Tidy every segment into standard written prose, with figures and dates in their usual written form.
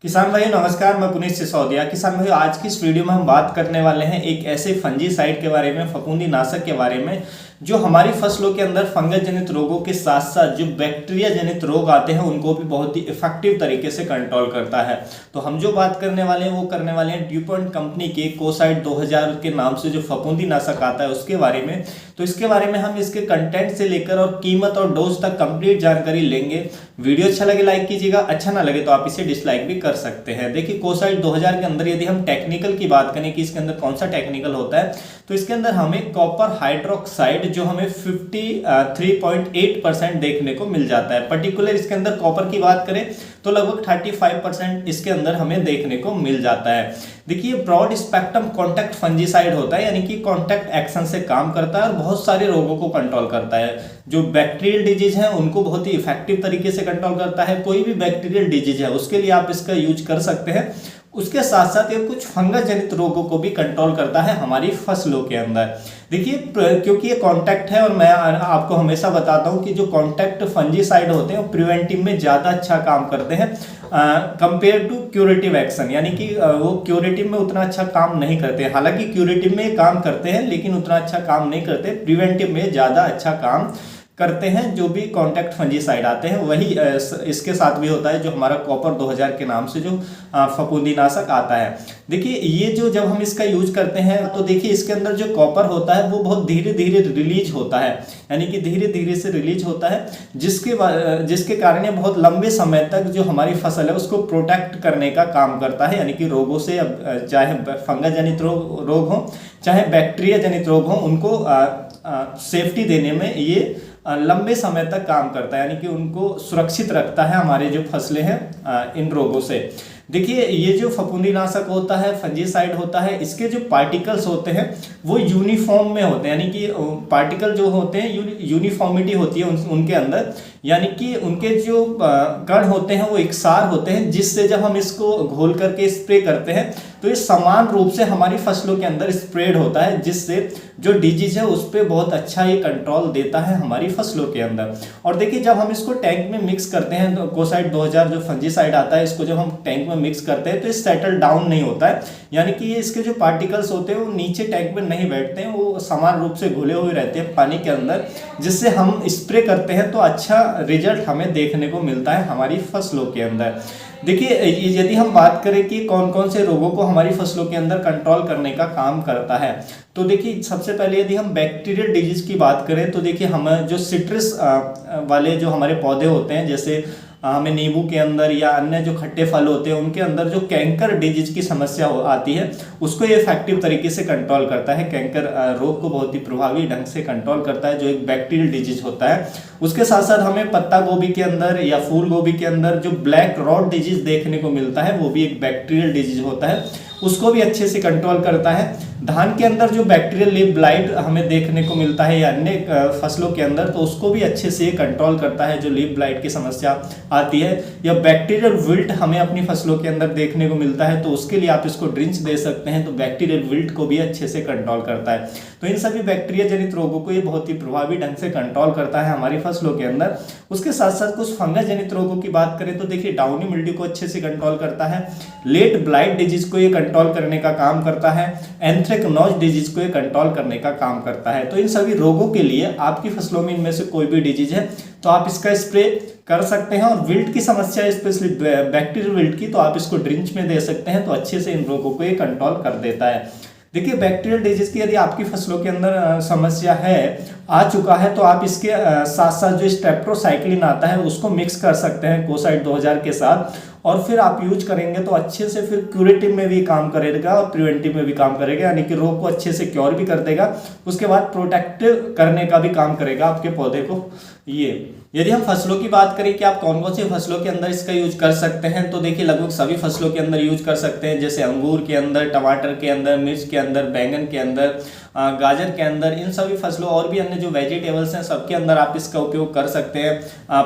किसान भाई नमस्कार। मैं पुनीत सिसोदिया। किसान भाई आज की इस वीडियो में हम बात करने वाले हैं एक ऐसे फंजीसाइड के बारे में, फफूंदी नाशक के बारे में, जो हमारी फसलों के अंदर फंगस जनित रोगों के साथ साथ जो बैक्टीरिया जनित रोग आते हैं उनको भी बहुत ही इफेक्टिव तरीके से कंट्रोल करता है। तो हम जो बात करने वाले हैं वो करने वाले हैं ड्यूपॉन्ट कंपनी के कोसाइड 2000 के नाम से जो फफूंदी नाशक आता है उसके बारे में। तो इसके बारे में हम इसके कंटेंट से लेकर और कीमत और डोज तक कंप्लीट जानकारी लेंगे। वीडियो अच्छा लगे लाइक कीजिएगा, अच्छा ना लगे तो आप इसे डिसलाइक भी कर सकते हैं। देखिए कोसाइड 2000 के अंदर यदि हम टेक्निकल की बात करें कि इसके अंदर कौन सा टेक्निकल होता है, तो इसके अंदर हमें कॉपर हाइड्रोक्साइड जो हमें 53.8% देखने को मिल जाता है। पर्टिकुलर इसके अंदर कॉपर की बात करें तो लगभग 35% इसके अंदर हमें देखने को मिल जाता है। देखिए ब्रॉड स्पेक्ट्रम कॉन्टैक्ट फंजीसाइड होता है, यानी कि कॉन्टैक्ट एक्शन से काम करता है और बहुत सारे रोगों को कंट्रोल करता है। जो बैक्टीरियल डिजीज है उनको बहुत ही इफेक्टिव तरीके से कंट्रोल करता है। कोई भी बैक्टीरियल डिजीज है उसके लिए आप इसका यूज कर सकते हैं। उसके साथ साथ ये कुछ फंगस जनित रोगों को भी कंट्रोल करता है हमारी फसलों के अंदर। देखिए क्योंकि ये कॉन्टैक्ट है और मैं आपको हमेशा बताता हूँ कि जो कॉन्टैक्ट फंजीसाइड होते हैं वो प्रिवेंटिव में ज़्यादा अच्छा काम करते हैं कंपेयर टू क्यूरेटिव एक्शन, यानी कि वो क्यूरेटिव में उतना अच्छा काम नहीं करते। हालांकि क्यूरेटिव में काम करते हैं लेकिन उतना अच्छा काम नहीं करते, प्रिवेंटिव में ज़्यादा अच्छा काम करते हैं। जो भी कॉन्टैक्ट फंजीसाइड आते हैं वही इसके साथ भी होता है, जो हमारा कॉपर 2000 के नाम से जो फफूंदी नाशक आता है। देखिए ये जो जब हम इसका यूज करते हैं तो देखिए इसके अंदर जो कॉपर होता है वो बहुत धीरे धीरे रिलीज होता है, यानी कि धीरे धीरे से रिलीज होता है, जिसके कारण ये बहुत लंबे समय तक जो हमारी फसल है उसको प्रोटेक्ट करने का काम करता है। यानी कि रोगों से, चाहे फंगस जनित रोग हो चाहे बैक्टीरिया जनित रोग हो, उनको सेफ्टी देने में ये लंबे समय तक काम करता है, यानी कि उनको सुरक्षित रखता है हमारे जो फसलें हैं इन रोगों से। देखिए ये जो फफूंदी नाशक होता है, फंजीसाइड होता है, इसके जो पार्टिकल्स होते हैं वो यूनिफॉर्म में होते हैं, यानी कि पार्टिकल जो होते हैं यूनिफॉर्मिटी होती है उनके अंदर, यानी कि उनके जो कण होते हैं वो एकसार होते हैं, जिससे जब हम इसको घोल करके स्प्रे करते हैं तो ये समान रूप से हमारी फसलों के अंदर स्प्रेड होता है, जिससे जो डिजीज है उस पर बहुत अच्छा ये कंट्रोल देता है हमारी फसलों के अंदर। और देखिए जब हम इसको टैंक में मिक्स करते हैं तो कोसाइड 2000 जो फंजीसाइड आता है, इसको जब हम टैंक में मिक्स करते हैं तो ये सेटल डाउन नहीं होता है, यानी कि ये इसके जो पार्टिकल्स होते हैं वो नीचे टैंक में नहीं बैठते हैं, वो समान रूप से घुले हुए रहते हैं पानी के अंदर, जिससे हम स्प्रे करते हैं तो अच्छा रिजल्ट हमें देखने को मिलता है हमारी फसलों के अंदर। देखिए यदि हम बात करें कि कौन कौन से रोगों को हमारी फसलों के अंदर कंट्रोल करने का काम करता है, तो देखिए सबसे पहले यदि हम बैक्टीरियल डिजीज की बात करें तो देखिए हम जो सिट्रस वाले जो हमारे पौधे होते हैं, जैसे हमें नींबू के अंदर या अन्य जो खट्टे फल होते हैं उनके अंदर जो कैंकर डिजीज की समस्या आती है उसको ये इफेक्टिव तरीके से कंट्रोल करता है। कैंकर रोग को बहुत ही प्रभावी ढंग से कंट्रोल करता है, जो एक बैक्टीरियल डिजीज होता है। उसके साथ साथ हमें पत्ता गोभी के अंदर या फूल गोभी के अंदर जो ब्लैक रॉट डिजीज देखने को मिलता है वो भी एक बैक्टीरियल डिजीज होता है, उसको भी अच्छे से कंट्रोल करता है। धान के अंदर जो बैक्टीरियल लीफ ब्लाइट हमें देखने को मिलता है या अन्य फसलों के अंदर, तो उसको भी अच्छे से कंट्रोल करता है, जो लीफ ब्लाइट की समस्या आती है। या बैक्टीरियल विल्ट हमें अपनी फसलों के अंदर देखने को मिलता है तो उसके लिए आप इसको ड्रिंच दे सकते हैं, तो बैक्टीरियल विल्ट को भी अच्छे से कंट्रोल करता है। तो इन सभी बैक्टीरिया जनित रोगों को ये बहुत ही प्रभावी ढंग से कंट्रोल करता है हमारी फसलों के अंदर। उसके साथ साथ कुछ फंगस जनित रोगों की बात करें तो देखिए डाउनी मिल्ड्यू को अच्छे से कंट्रोल करता है, लेट ब्लाइट डिजीज को ये कंट्रोल करने का काम करता है, एंथ्रेक्नोज डिजीज को ये कंट्रोल करने का काम करता है। तो इन सभी रोगों के लिए आपकी फसलों में इनमें से कोई भी डिजीज है तो आप इसका स्प्रे कर सकते हैं। और विल्ट की समस्या स्पेशली बैक्टीरियल विल्ट की, तो आप इसको ड्रिंच में दे सकते हैं, तो अच्छे से इन रोगों को ये कंट्रोल कर देता है। देखिए बैक्टीरियल डिजीज की यदि आपकी फसलों के अंदर समस्या है, आ चुका है, तो आप इसके साथ साथ जो स्ट्रेप्टोसाइक्लिन आता है उसको मिक्स कर सकते हैं कोसाइड 2000 के साथ, और फिर आप यूज करेंगे तो अच्छे से फिर क्यूरेटिव में भी काम करेगा और प्रिवेंटिव में भी काम करेगा, यानी कि रोग को अच्छे से क्योर भी कर देगा, उसके बाद प्रोटेक्टिव करने का भी काम करेगा आपके पौधे को। ये यदि हम फसलों की बात करें कि आप कौन कौन सी फसलों के अंदर इसका यूज कर सकते हैं, तो देखिए लगभग सभी फसलों के अंदर यूज कर सकते हैं, जैसे अंगूर के अंदर, टमाटर के अंदर, मिर्च के अंदर, बैंगन के अंदर, गाजर के अंदर, इन सभी फसलों और भी अन्य जो वेजिटेबल्स हैं सबके अंदर आप इसका उपयोग कर सकते हैं।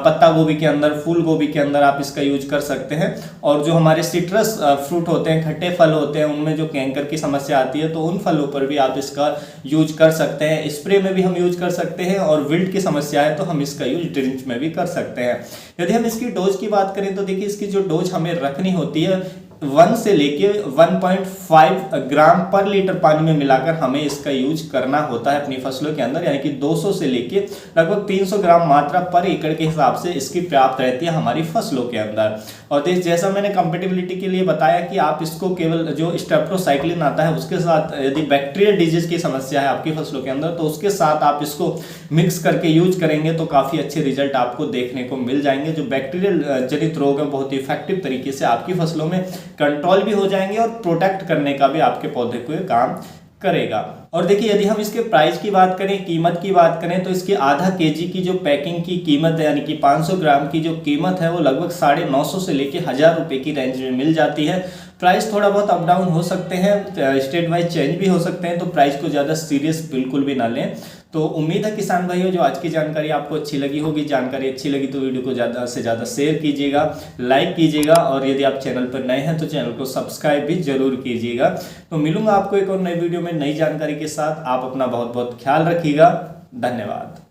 पत्ता गोभी के अंदर, फूल गोभी के अंदर आप इसका यूज कर सकते हैं। और जो हमारे सिट्रस फ्रूट होते हैं, खट्टे फल होते हैं, उनमें जो कैंकर की समस्या आती है तो उन फलों पर भी आप इसका यूज कर सकते हैं। स्प्रे में भी हम यूज कर सकते हैं और विल्ट की समस्या है तो हम इसका यूज ड्रिंच में भी कर सकते हैं। यदि हम इसकी डोज की बात करें तो देखिए इसकी जो डोज हमें रखनी होती है 1 से लेके 1.5 ग्राम पर लीटर पानी में मिलाकर हमें इसका यूज करना होता है अपनी फसलों के अंदर, यानी कि 200 से लेके लगभग 300 ग्राम मात्रा पर एकड़ के हिसाब से इसकी प्राप्त रहती है हमारी फसलों के अंदर। और जैसा मैंने कंपेटिबिलिटी के लिए बताया कि आप इसको केवल जो स्टेप्टोसाइक्लिन आता है उसके साथ, यदि बैक्टीरियल डिजीज की समस्या है आपकी फसलों के अंदर तो उसके साथ आप इसको मिक्स करके यूज करेंगे तो काफी अच्छे रिजल्ट आपको देखने को मिल जाएंगे। जो बैक्टीरियल जनित रोग है बहुत ही इफेक्टिव तरीके से आपकी फसलों में कंट्रोल भी हो जाएंगे और प्रोटेक्ट करने का भी आपके पौधे को काम करेगा। और देखिए यदि हम इसके प्राइस की बात करें, कीमत की बात करें तो इसकी आधा केजी की जो पैकिंग की कीमत है यानी कि 500 ग्राम की जो कीमत है वो लगभग 950 से लेके 1000 रुपए की रेंज में मिल जाती है। प्राइस थोड़ा बहुत अप डाउन हो सकते हैं, स्टेट वाइज चेंज भी हो सकते हैं, तो प्राइस को ज़्यादा सीरियस बिल्कुल भी ना लें। तो उम्मीद है किसान भाइयों जो आज की जानकारी आपको अच्छी लगी होगी। जानकारी अच्छी लगी तो वीडियो को ज़्यादा से ज़्यादा शेयर कीजिएगा, लाइक कीजिएगा और यदि आप चैनल पर नए हैं तो चैनल को सब्सक्राइब भी जरूर कीजिएगा। तो मिलूंगा आपको एक और नई वीडियो में नई जानकारी के साथ। आप अपना बहुत बहुत ख्याल रखिएगा। धन्यवाद।